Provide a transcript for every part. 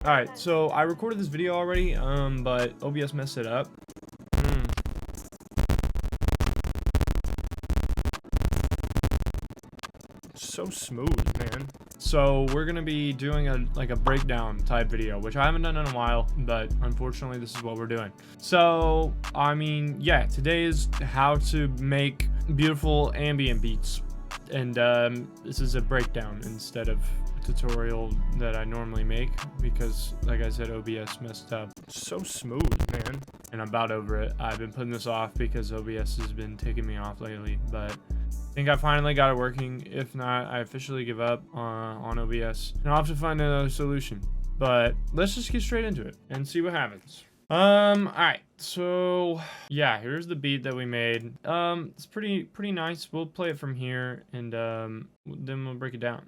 Alright, so I recorded this video already, but OBS messed it up. So smooth, man. So we're gonna be doing a breakdown type video, which I haven't done in a while, but unfortunately this is what we're doing. So I mean, yeah, today is how to make beautiful ambient beats, and this is a breakdown instead of a tutorial that I normally make because, like I said, OBS messed up. So smooth, man, and I'm about over it. I've been putting this off because OBS has been taking me off lately, but I think I finally got it working. If not, I officially give up on OBS, and I'll have to find another solution. But let's just get straight into it and see what happens. Alright, so yeah, here's the beat that we made. It's pretty nice. We'll play it from here, and then we'll break it down.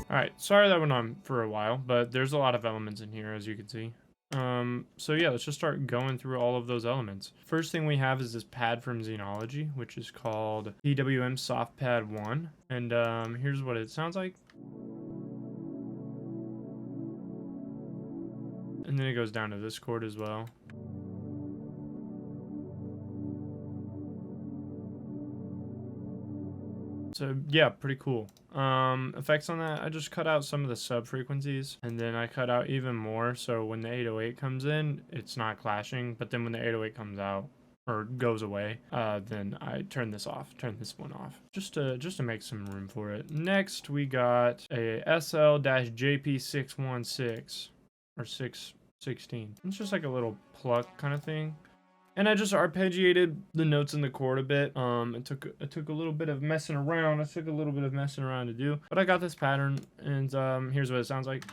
Alright, sorry that went on for a while, but there's a lot of elements in here, as you can see. So yeah, let's just start going through all of those elements. First thing we have is this pad from Xenology, which is called PWM Soft Pad 1. And here's what it sounds like. And then it goes down to this chord as well. So yeah, pretty cool. Effects on that, I just cut out some of the sub frequencies, and then I cut out even more, so when the 808 comes in, it's not clashing, but then when the 808 comes out or goes away, then I turn this one off, just to make some room for it. Next we got a SL-JP616 or 616. It's just like a little pluck kind of thing. And I just arpeggiated the notes in the chord a bit. It took a little bit of messing around. To do, but I got this pattern, and here's what it sounds like.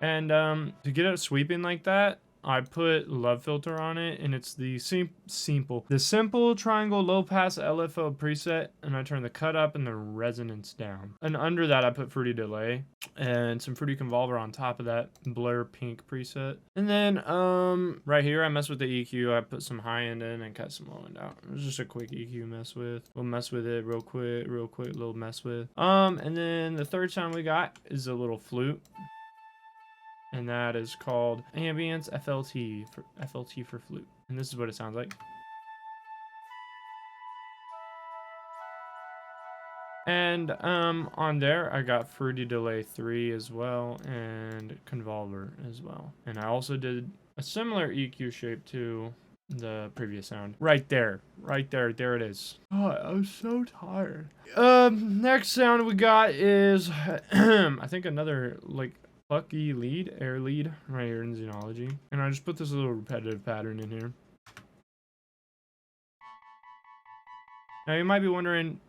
And to get it sweeping like that, I put Love Filter on it, and it's the simple triangle low pass LFO preset, and I turn the cut up and the resonance down. And under that I put Fruity Delay and some Fruity Convolver on top of that Blur Pink preset. And then right here I mess with the EQ. I put some high end in and cut some low end out. It was just a quick EQ mess with. We'll mess with it real quick little mess with. And then the third sound we got is a little flute. And that is called Ambient FLT for flute. And this is what it sounds like. And on there I got Fruity Delay 3 as well, and Convolver as well. And I also did a similar EQ shape to the previous sound. Right there it is. Oh, I'm so tired. Next sound we got is I think another like plucky lead, air lead, right here in Xenology. And I just put this little repetitive pattern in here. Now you might be wondering,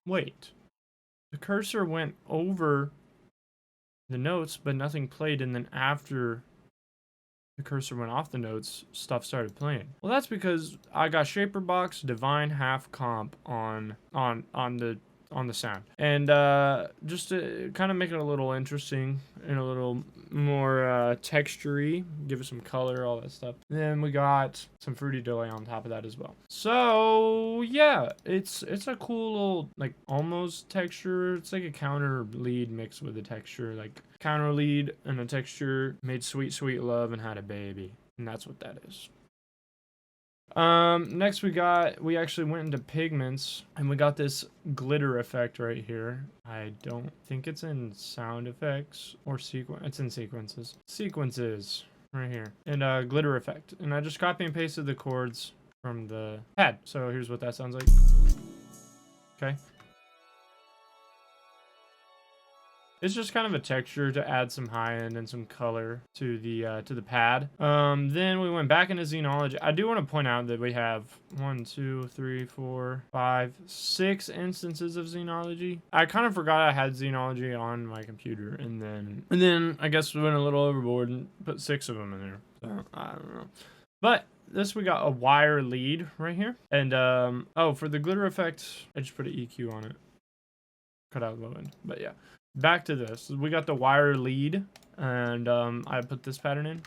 wait, the cursor went over the notes, but nothing played, and then after the cursor went off the notes, stuff started playing. Well, that's because I got Shaperbox Divine half comp on the sound, and just to kind of make it a little interesting and a little more texture-y, give it some color, all that stuff. And then we got some Fruity Delay on top of that as well. So yeah, it's a cool little like almost texture. It's like a counter lead mixed with a texture, like counter lead and a texture made sweet love and had a baby, and that's what that is. Next we actually went into pigments and we got this glitter effect right here. I don't think it's in sound effects or sequence. It's in sequences. Sequences right here. And glitter effect. And I just copy and pasted the chords from the pad. So here's what that sounds like. Okay. It's just kind of a texture to add some high end and some color to the pad. Then we went back into Xenology. I do want to point out that we have 1, 2, 3, 4, 5, 6 instances of Xenology. I kind of forgot I had Xenology on my computer, and then I guess we went a little overboard and put 6 of them in there. So I don't know, but this we got a wire lead right here, and oh, for the glitter effect, I just put an EQ on it, cut out low end, but yeah. Back to this. We got the wire lead, and I put this pattern in.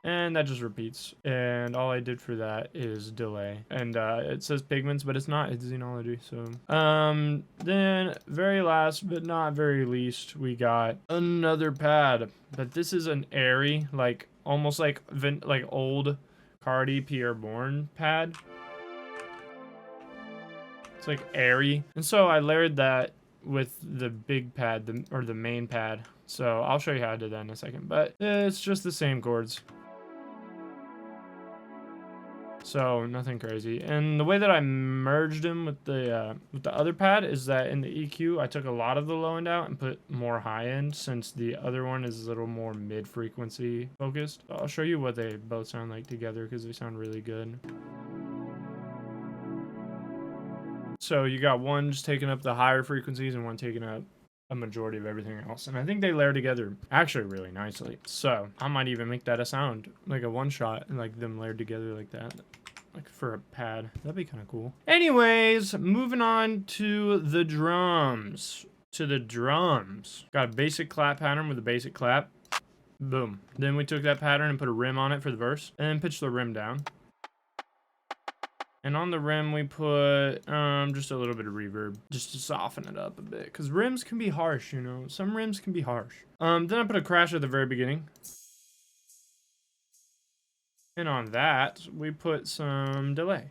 And that just repeats. And all I did for that is delay. And it says pigments, but it's not. It's Xenology. So then very last but not very least, we got another pad. But this is an airy, like almost like old Cardi Pierre Bourne pad. Like airy, and so I layered that with the big pad, or the main pad. So I'll show you how I did that in a second, but it's just the same chords, so nothing crazy. And the way that I merged them with the other pad is that in the EQ I took a lot of the low end out and put more high end, since the other one is a little more mid frequency focused. I'll show you what they both sound like together because they sound really good. So you got one just taking up the higher frequencies and one taking up a majority of everything else. And I think they layer together actually really nicely. So I might even make that a sound, like a one shot, and like them layered together like that, like for a pad. That'd be kind of cool. Anyways, moving on to the drums. Got a basic clap pattern with a basic clap. Boom. Then we took that pattern and put a rim on it for the verse, and then pitched the rim down. And on the rim, we put just a little bit of reverb, just to soften it up a bit. Because rims can be harsh, you know. Some rims can be harsh. Then I put a crash at the very beginning. And on that, we put some delay.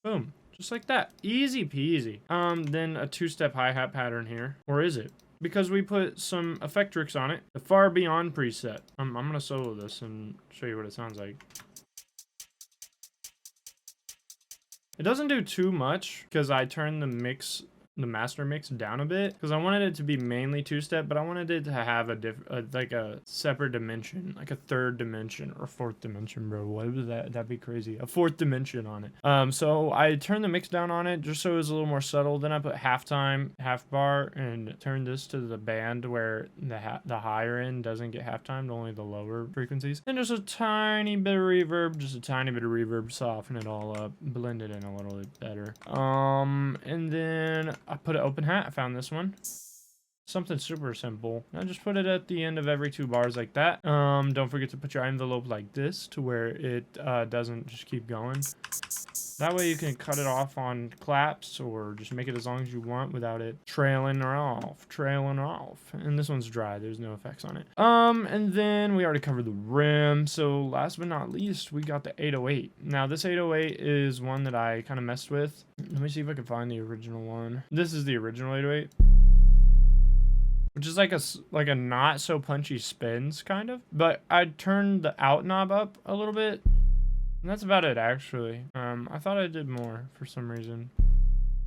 Boom. Just like that. Easy peasy. Then a two-step hi-hat pattern here. Or is it? Because we put some Effectrix on it. The Far Beyond preset. I'm going to solo this and show you what it sounds like. It doesn't do too much because I turned the master mix down a bit because I wanted it to be mainly two-step, but I wanted it to have like a separate dimension, like a third dimension or fourth dimension, bro. What was that? That'd be crazy. A fourth dimension on it. So I turned the mix down on it just so it was a little more subtle. Then I put halftime, half bar, and turned this to the band where the higher end doesn't get halftime, only the lower frequencies. And just a tiny bit of reverb, soften it all up, blend it in a little bit better. And then I put an open hat. I found this one. Something super simple. I just put it at the end of every 2 bars like that. Don't forget to put your envelope like this to where it doesn't just keep going. That way you can cut it off on claps or just make it as long as you want without it trailing off. And this one's dry. There's no effects on it. And then we already covered the rim. So last but not least, we got the 808. Now this 808 is one that I kind of messed with. Let me see if I can find the original one. This is the original 808. Which is like a not so punchy spins kind of. But I turned the out knob up a little bit. And that's about it, actually. I thought I did more for some reason.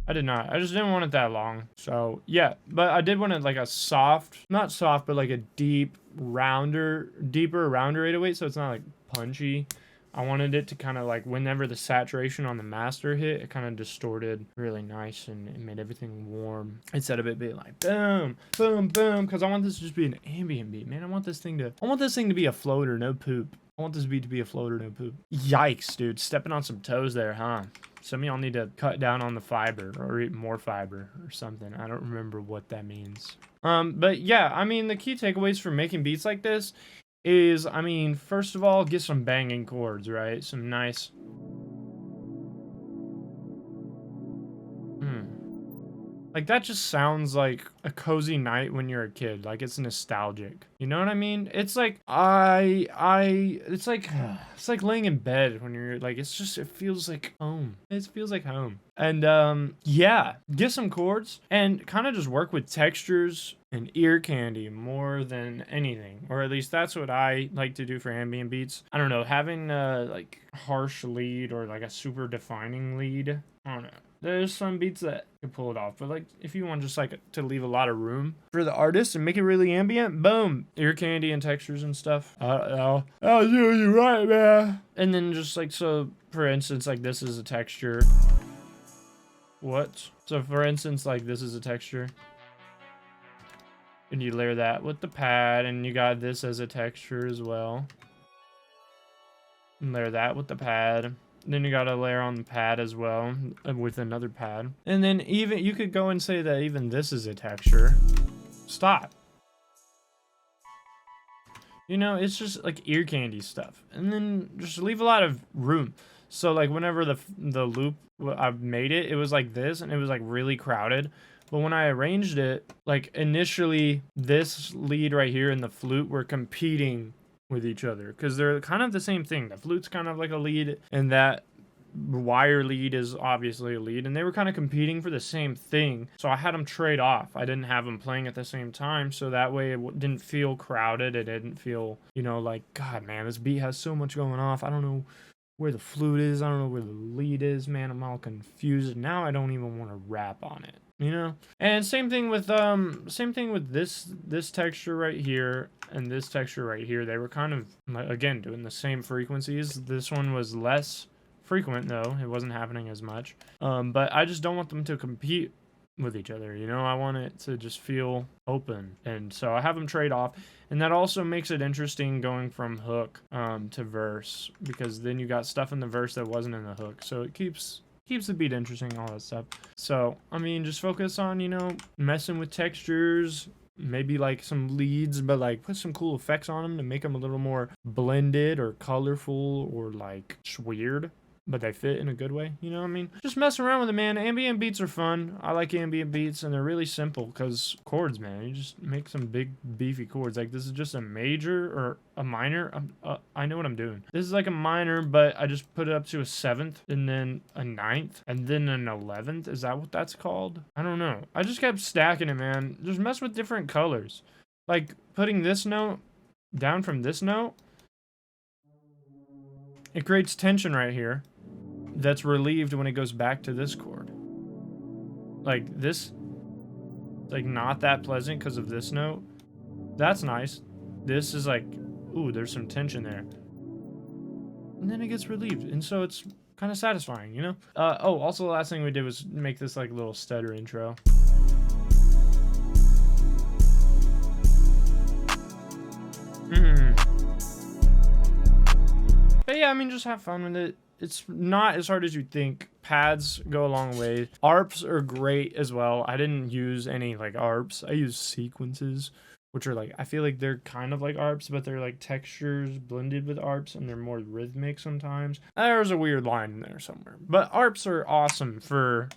I did not. I just didn't want it that long. So, yeah. But I did want it like a soft, not soft, but like a deeper, rounder 808, so it's not like punchy. I wanted it to kind of like, whenever the saturation on the master hit, it kind of distorted really nice and it made everything warm. Instead of it being like boom, boom, boom. Because I want this to just be an ambient beat, man. I want this thing to be a floater, no poop. I want this beat to be a floater, no poop. Yikes, dude. Stepping on some toes there, huh? Some of y'all need to cut down on the fiber or eat more fiber or something. I don't remember what that means. But yeah, I mean, the key takeaways for making beats like this is, I mean, first of all, get some banging chords, right? Some nice... Like that just sounds like a cozy night when you're a kid. Like it's nostalgic. You know what I mean? It's like it's like laying in bed when you're like, it feels like home. It feels like home. And yeah, get some chords and kind of just work with textures and ear candy more than anything, or at least that's what I like to do for ambient beats. I don't know, having like harsh lead or like a super defining lead, I don't know. There's some beats that can pull it off, but like if you want just like to leave a lot of room for the artist and make it really ambient, boom, ear candy and textures and stuff. I'll do you right, man. And then just like, so for instance, like this is a texture. What? So for instance, like this is a texture. And you layer that with the pad, and you got this as a texture as well. And layer that with the pad. Then you gotta layer on the pad as well with another pad. And then even you could go and say that even this is a texture. Stop. You know, it's just like ear candy stuff. And then just leave a lot of room. So like whenever the loop I made it was like this, and it was like really crowded. But when I arranged it, like initially this lead right here and the flute were competing with each other because they're kind of the same thing. The flute's kind of like a lead, and that wire lead is obviously a lead, and they were kind of competing for the same thing. So I had them trade off. I didn't have them playing at the same time, so that way it didn't feel crowded. It didn't feel, you know, like, God, man, this beat has so much going off. I don't know where the flute is. I don't know where the lead is, man. I'm all confused. Now I don't even want to rap on it, you know? And same thing with this texture right here and this texture right here. They were kind of, again, doing the same frequencies. This one was less frequent though. It wasn't happening as much. But I just don't want them to compete with each other, you know? I want it to just feel open, and so I have them trade off, and that also makes it interesting going from hook to verse, because then you got stuff in the verse that wasn't in the hook, so it keeps the beat interesting, all that stuff. So I mean, just focus on, you know, messing with textures, maybe like some leads, but like put some cool effects on them to make them a little more blended or colorful or like weird, but they fit in a good way, you know what I mean? Just mess around with it, man. Ambient beats are fun. I like ambient beats, and they're really simple because chords, man. You just make some big, beefy chords. Like, this is just a major or a minor. I know what I'm doing. This is like a minor, but I just put it up to a 7th, and then a 9th, and then an 11th. Is that what that's called? I don't know. I just kept stacking it, man. Just mess with different colors. Like, putting this note down from this note, it creates tension right here that's relieved when it goes back to this chord. Like this, like not that pleasant because of this note. That's nice. This is like, ooh, there's some tension there. And then it gets relieved, and so it's kind of satisfying, you know? Oh, also the last thing we did was make this like little stutter intro. But yeah, I mean, just have fun with it. It's not as hard as you think. Pads go a long way. ARPs are great as well. I didn't use any like ARPs. I use sequences, which are like, I feel like they're kind of like ARPs, but they're like textures blended with ARPs, and they're more rhythmic sometimes. There's a weird line in there somewhere. But ARPs are awesome for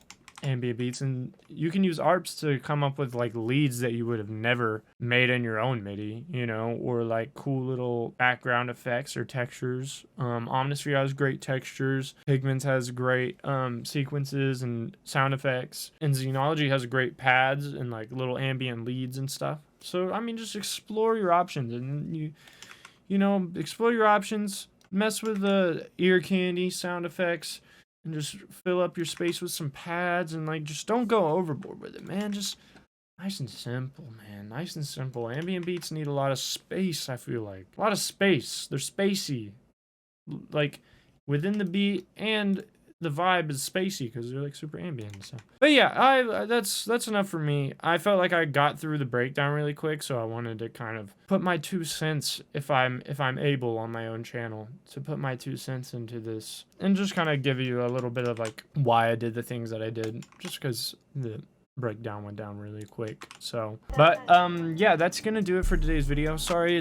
ambient beats, and you can use ARPs to come up with like leads that you would have never made in your own MIDI, you know, or like cool little background effects or textures. Omnisphere has great textures. Pigments has great sequences and sound effects, and Xenology has great pads and like little ambient leads and stuff. So I mean, just explore your options, and you know, explore your options, mess with the ear candy sound effects, and just fill up your space with some pads, and like, just don't go overboard with it, man. Just nice and simple, man. Nice and simple. Ambient beats need a lot of space, I feel like. A lot of space. They're spacey. Like, within the beat, and the vibe is spacey because they're like super ambient and stuff. But yeah, that's enough for me. I felt like I got through the breakdown really quick, so I wanted to kind of put my 2 cents, if I'm able on my own channel, to put my 2 cents into this, and just kind of give you a little bit of like why I did the things that I did, just because the breakdown went down really quick. So, but yeah, that's gonna do it for today's video. Sorry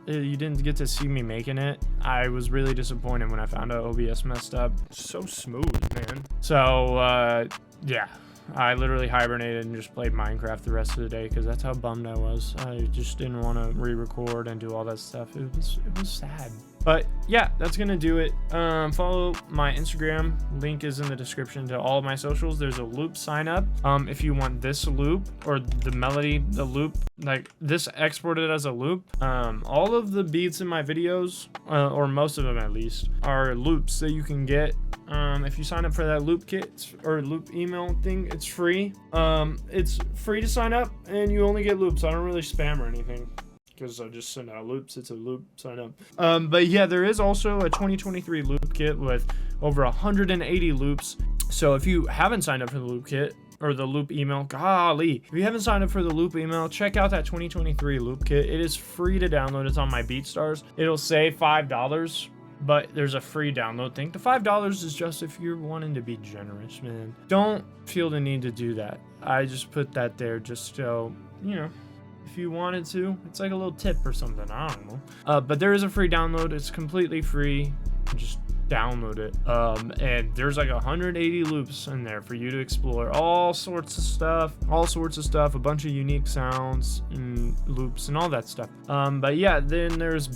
you didn't get to see me making it. I was really disappointed when I found out OBS messed up. So smooth, man. So yeah, I literally hibernated and just played Minecraft the rest of the day because that's how bummed I was. I just didn't want to re-record and do all that stuff. It was sad. But yeah, that's gonna do it. Follow my Instagram. Link is in the description to all of my socials. There's a loop sign up. If you want this loop or the melody, the loop, like this exported as a loop. All of the beats in my videos, or most of them at least, are loops that you can get. If you sign up for that loop kit or loop email thing, it's free. It's free to sign up and you only get loops. I don't really spam or anything, because I just send out loops. It's a loop sign up. But yeah, there is also a 2023 loop kit with over 180 loops. So if you haven't signed up for the loop kit or the loop email, golly, if you haven't signed up for the loop email, check out that 2023 loop kit. It is free to download. It's on my BeatStars. It'll say $5, but there's a free download thing. The $5 is just if you're wanting to be generous, man. Don't feel the need to do that. I just put that there just so, you know, if you wanted to. It's like a little tip or something, I don't know. But there is a free download. It's completely free. Just download it. And there's like 180 loops in there for you to explore. All sorts of stuff, a bunch of unique sounds and loops and all that stuff. But yeah, then there's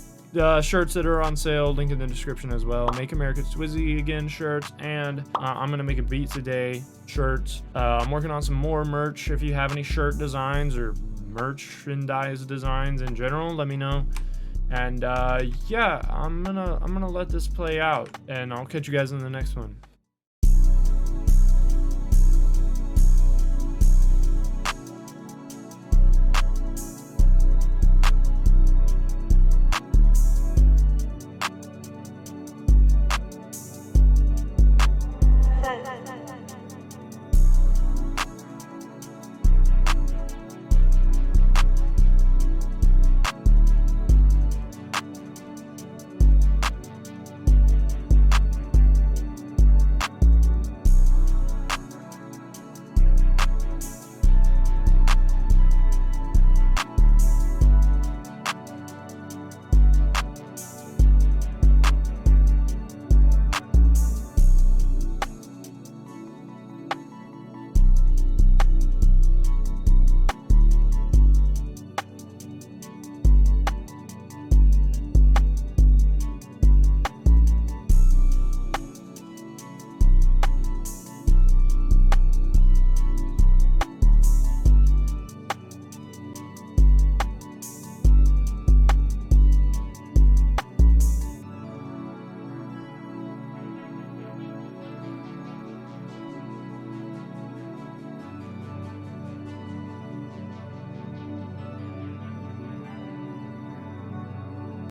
shirts that are on sale, link in the description as well. Make America Twizzy Again shirts, and I'm gonna make a Beat Today shirts. I'm working on some more merch. If you have any shirt designs or merchandise designs in general, let me know. And yeah, I'm gonna let this play out, and I'll catch you guys in the next one.